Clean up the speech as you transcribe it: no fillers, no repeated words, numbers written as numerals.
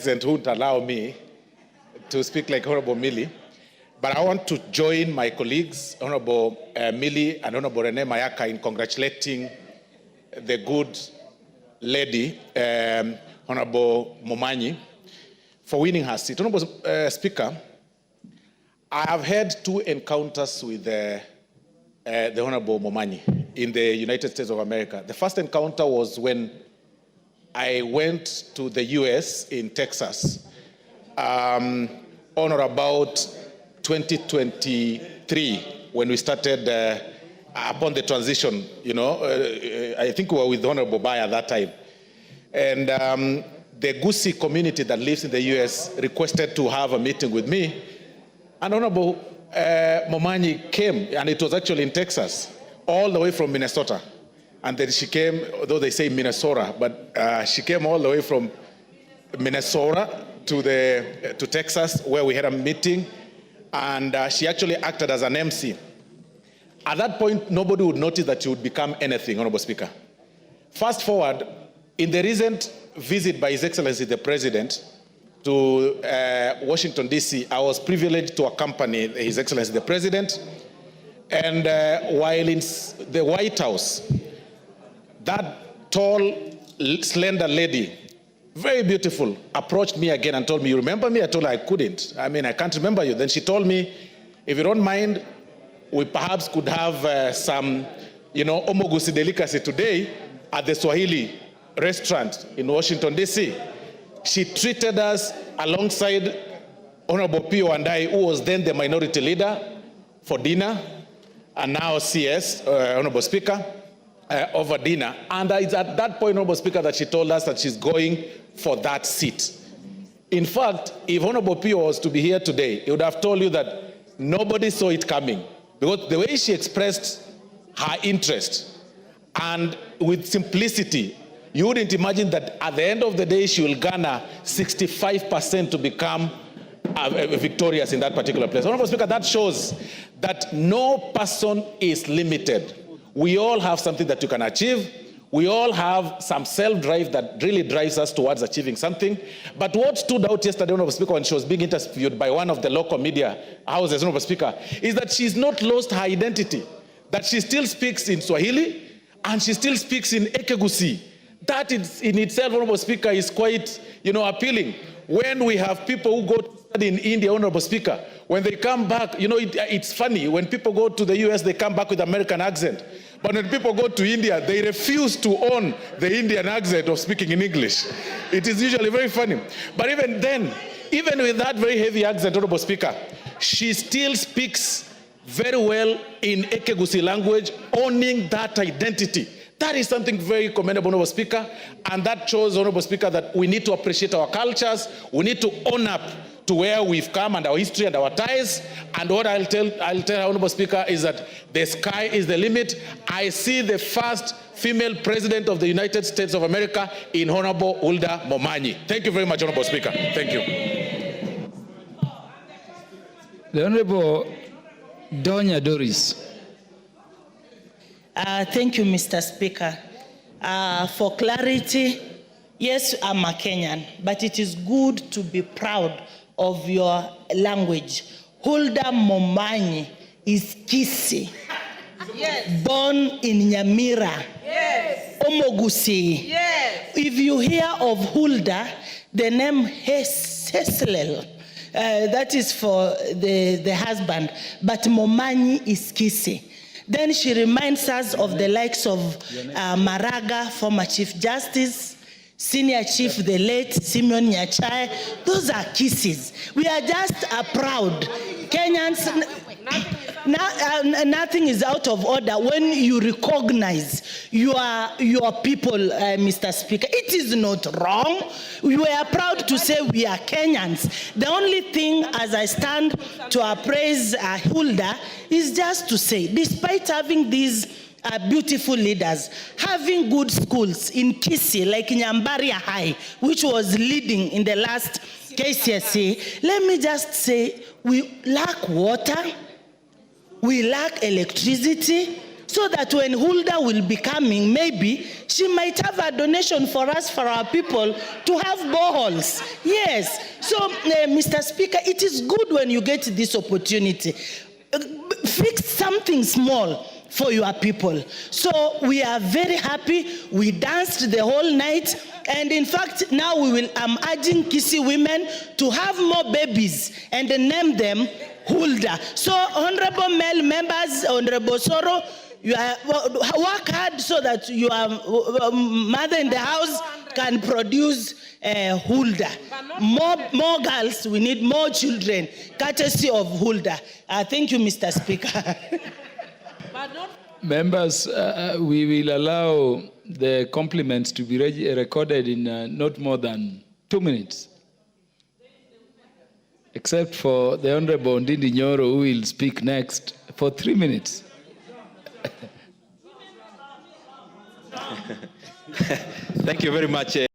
accent won't allow me to speak like Honorable Millie, but I want to join my colleagues, Honorable Millie and Honorable Rene Mayaka, in congratulating the good lady, Honorable Momanyi, for winning her seat. Honorable Speaker, I have had 2 encounters with the Honorable Momanyi in the United States of America. The first encounter was when I went to the US in Texas on or about 2023, when we started upon the transition, you know, I think we were with Honorable Bai at that time. And the Gusii community that lives in the US requested to have a meeting with me. And Honorable Momanyi came, and it was actually in Texas, all the way from Minnesota. And then she came, though they say Minnesota, but she came all the way from Minnesota to Texas, where we had a meeting, and she actually acted as an MC. At that point, nobody would notice that she would become anything, Honorable Speaker. Fast forward, in the recent visit by His Excellency the President to Washington, D.C., I was privileged to accompany His Excellency the President, and while in the White House, that tall, slender lady, very beautiful, approached me again and told me, "You remember me?" I told her I couldn't. I mean, I can't remember you. Then she told me, "If you don't mind, we perhaps could have some, you know, Gusii delicacy today at the Swahili restaurant in Washington, D.C." She treated us alongside Honorable Pio and I, who was then the minority leader, for dinner, and now CS, Honorable Speaker, over dinner. And it's at that point, Honorable Speaker, that she told us that she's going for that seat. In fact, if Honorable Pio was to be here today, he would have told you that nobody saw it coming, because the way she expressed her interest, and with simplicity, you wouldn't imagine that at the end of the day, she will garner 65% to become victorious in that particular place. Honorable Speaker, that shows that no person is limited. We all have something that you can achieve. We all have some self-drive that really drives us towards achieving something. But what stood out yesterday, Honorable Speaker, when she was being interviewed by one of the local media houses, Honorable Speaker, is that she's not lost her identity, that she still speaks in Swahili and she still speaks in Gusii. That in itself, Honorable Speaker, is quite, you know, appealing. When we have people who go to study in India, Honorable Speaker, when they come back, you know, it's funny. When people go to the US, they come back with American accent. But when people go to India, they refuse to own the Indian accent of speaking in English. It is usually very funny. But even then, even with that very heavy accent, Honorable Speaker, she still speaks very well in Gusii language, owning that identity. That is something very commendable, Honorable Speaker, and that shows, Honorable Speaker, that we need to appreciate our cultures. We need to own up to where we've come and our history and our ties. And what I'll tell Honorable Speaker is that the sky is the limit. I see the first female president of the United States of America in Honorable Huldah Momanyi. Thank you very much, Honorable Speaker. Thank you. The Honorable Donya Doris. Thank you, Mr. Speaker. For clarity, yes, I'm a Kenyan, but it is good to be proud of your language. Huldah Momanyi is Kisii, yes. Born in Nyamira, yes. Gusii. Yes. If you hear of Huldah, the name Heslel, that is for the husband, but Momanyi is Kisii. Then she reminds us of the likes of Maraga, former Chief Justice, Senior Chief, the late Simeon Nyachai. Those are Kisiis. We are just proud. Kenyans, nothing is out of order when you recognize your people, Mr. Speaker. It is not wrong. We are proud to say we are Kenyans. The only thing, as I stand to appraise Huldah, is just to say, despite having these beautiful leaders, having good schools in Kisii, like Nyambaria High, which was leading in the last KCSE, let me just say, we lack water, we lack electricity, so that when Huldah will be coming, maybe she might have a donation for us, for our people, to have boreholes. Yes. So, Mr. Speaker, it is good when you get this opportunity. Fix something small for your people. So we are very happy. We danced the whole night. And in fact, now I'm urging Kisii women to have more babies and name them Huldah. So honorable male members, Honorable Soro, you are, work hard so that your mother in the house can produce Huldah. More girls, we need more children, courtesy of Huldah. Thank you, Mr. Speaker. Members, we will allow the compliments to be recorded in not more than 2 minutes. Except for the Honorable Ndindi Nyoro, who will speak next for 3 minutes. Thank you very much.